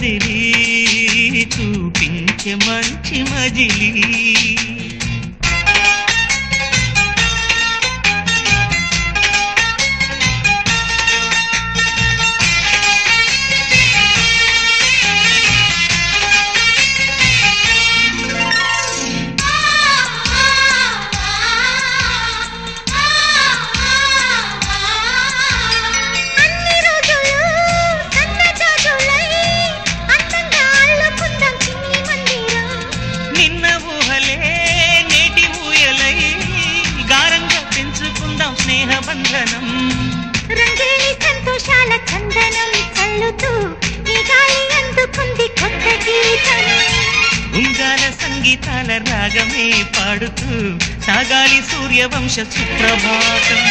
కదిలి చూపించే మంచి మజిలీ స్నేహబంధనం రంగేలి సంతోషాల చందనం చల్లుతూ ఈ గాలి అందుకుంది కొత్త గీతం ఉంగాల సంగీతాల రాగమే పాడుతూ సాగాలి సూర్యవంశ సుప్రభాతం